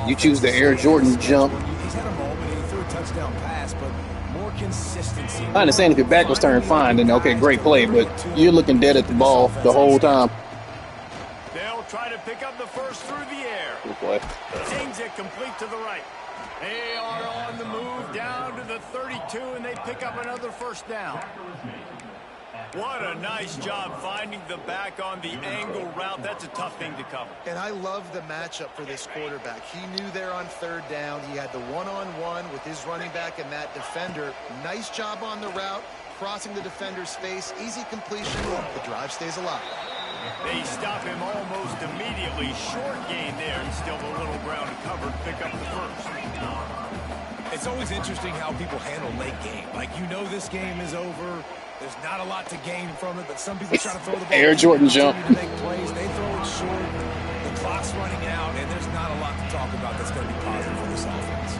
You choose the Air Jordan jump. He's had a moment, he threw a touchdown pass, but more consistency. I understand if your back was turned fine, then okay, great play, but you're looking dead at the ball the whole time. They'll try to pick up the first through the air. Good play. Sings it complete to the right. They are on the move down to the 32, and they pick up another first down. What a nice job finding the back on the angle route. That's a tough thing to cover. And I love the matchup for this quarterback. He knew there on third down. He had the one-on-one with his running back and that defender. Nice job on the route, crossing the defender's face. Easy completion. The drive stays alive. They stop him almost immediately. Short gain there. And still a little ground to cover. Pick up the first. It's always interesting how people handle late game. Like, you know this game is over. There's not a lot to gain from it, but some people try to throw the ball. Air Jordan jump. To make plays. They throw it short. The clock's running out, and there's not a lot to talk about that's going to be positive for this offense.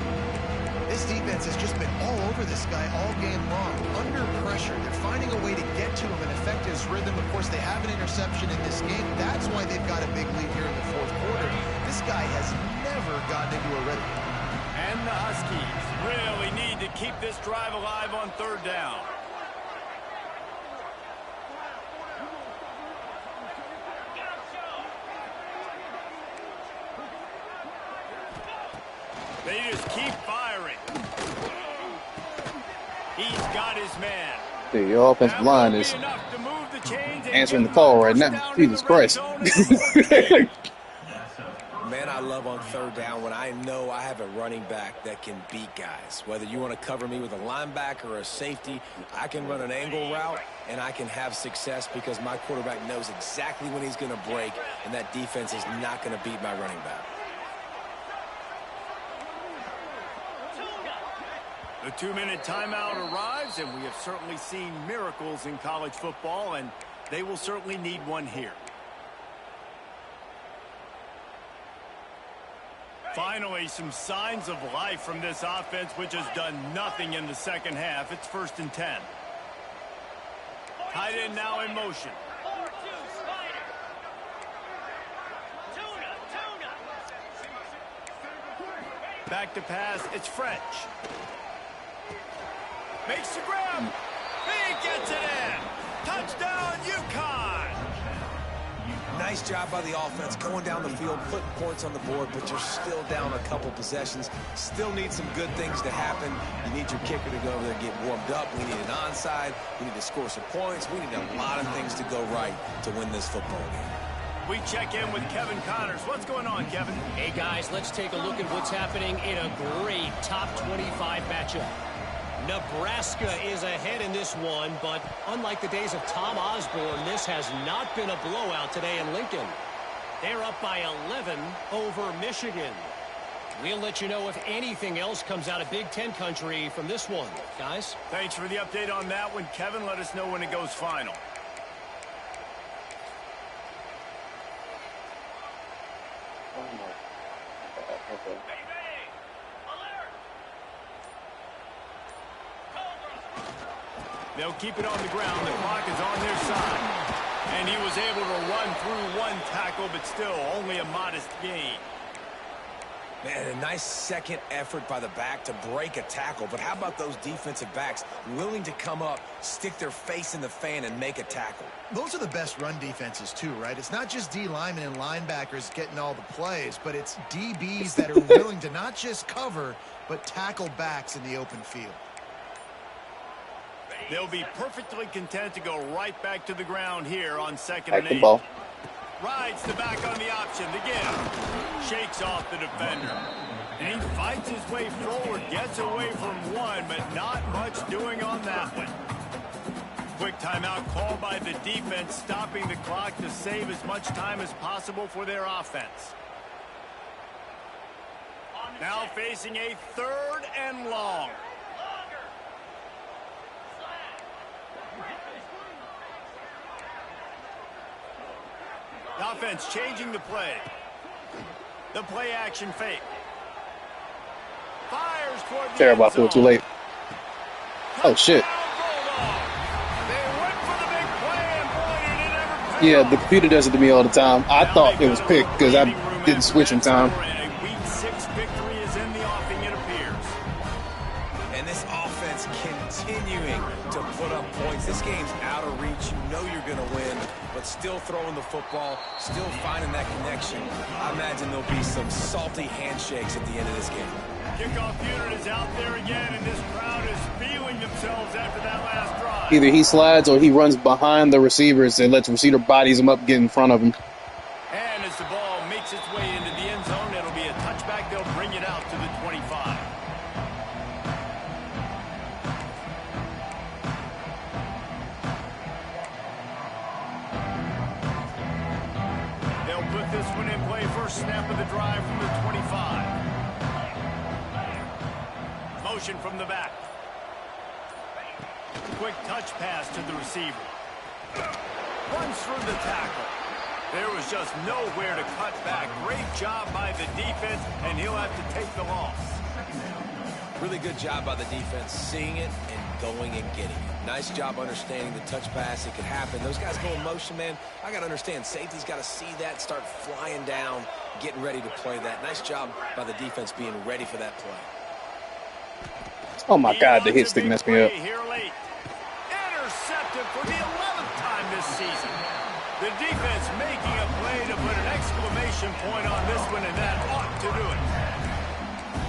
This defense has just been all over this guy all game long. Under pressure, they're finding a way to get to him and affect his rhythm. Of course, they have an interception in this game. That's why they've got a big lead here in the fourth quarter. This guy has never gotten into a rhythm. And the Huskies really need to keep this drive alive on third down. They just keep firing. He's got his man. The offensive line is answering the call right now. Jesus Christ. Man, I love on third down when I know I have a running back that can beat guys. Whether you want to cover me with a linebacker or a safety, I can run an angle route, and I can have success because my quarterback knows exactly when he's going to break, and that defense is not going to beat my running back. The 2-minute timeout arrives, and we have certainly seen miracles in college football, and they will certainly need one here. Finally, some signs of life from this offense, which has done nothing in the second half. It's 1st and 10. Tight end now in motion. Back to pass. It's French. Makes the grab. He gets it in. Touchdown, UConn. Nice job by the offense going down the field, putting points on the board, but you're still down a couple possessions. Still need some good things to happen. You need your kicker to go over there and get warmed up. We need an onside. We need to score some points. We need a lot of things to go right to win this football game. We check in with Kevin Connors. What's going on, Kevin? Hey, guys, let's take a look at what's happening in a great top 25 matchup. Nebraska is ahead in this one, but unlike the days of Tom Osborne, this has not been a blowout today in Lincoln. They're up by 11 over Michigan. We'll let you know if anything else comes out of Big Ten country from this one, guys. Thanks for the update on that one, Kevin. Let us know when it goes final. Okay. They'll keep it on the ground. The clock is on their side. And he was able to run through one tackle, but still only a modest gain. Man, a nice second effort by the back to break a tackle. But how about those defensive backs willing to come up, stick their face in the fan, and make a tackle? Those are the best run defenses, too, right? It's not just D linemen and linebackers getting all the plays, but it's DBs that are willing to not just cover, but tackle backs in the open field. They'll be perfectly content to go right back to the ground here on 2nd and 8. Ball. Rides the back on the option. The give. Shakes off the defender. And he fights his way forward. Gets away from one, but not much doing on that one. Quick timeout called by the defense, stopping the clock to save as much time as possible for their offense. Now facing a 3rd and long. The offense changing the play. The play action fake. Fires toward the Terrible. I end feel zone. too late. Oh, shit. They went for the big play, and boy, did it ever pay Yeah, off. the computer does it to me all the time. I thought it was picked because I didn't switch in time. And a Week 6 victory is in the offing, it appears. And this offense continuing to put up points. This game's out of reach. You know you're going to win, but still throwing the football, still finding that connection. I imagine there'll be some salty handshakes at the end of this game. Kickoff unit is out there again, and this crowd is feeling themselves after that last drive. Either he slides or he runs behind the receivers and lets receiver bodies him up, get in front of him. And as the ball makes its way into the end zone, it'll be a touchback. They'll bring it out to the 25. They'll put this one in play. First snap of the drive from the 25. Motion from the back. Quick touch pass to the receiver. Runs through the tackle. There was just nowhere to cut back. Great job by the defense, and he'll have to take the loss. Really good job by the defense, seeing it and going and getting it. Nice job understanding the touch pass. It could happen. Those guys go in motion, man. I got to understand. Safety's got to see that, start flying down, getting ready to play that. Nice job by the defense being ready for that play. Oh, my God, the hit stick messed me up. Here late. Intercepted for the 11th time this season. The defense making a play to put an exclamation point on this one, and that ought to do it.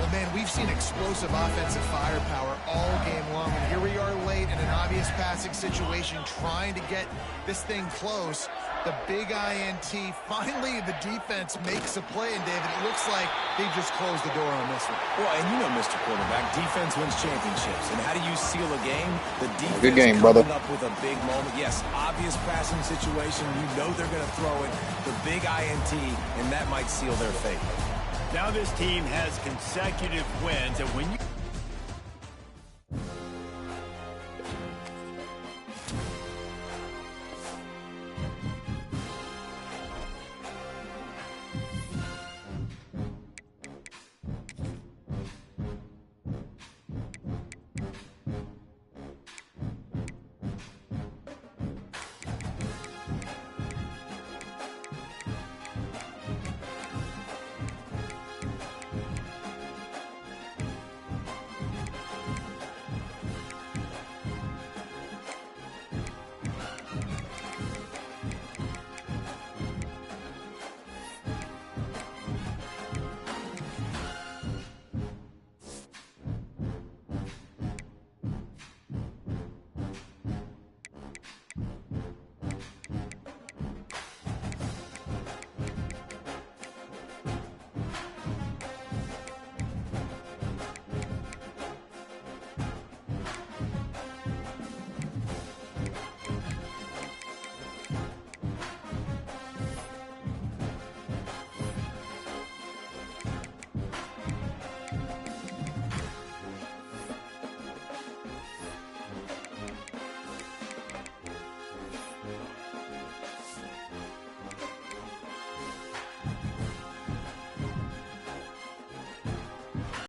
Well, man, we've seen explosive offensive firepower all game long, and here we are late in an obvious passing situation trying to get this thing close. The big INT, finally the defense makes a play, and David, it looks like they just closed the door on this one. Well, and you know, Mr. Quarterback, defense wins championships. And how do you seal a game? The defense good game, coming brother. up with a big moment. Yes, obvious passing situation. You know they're going to throw it. The big INT, and that might seal their fate. Now this team has consecutive wins, and when you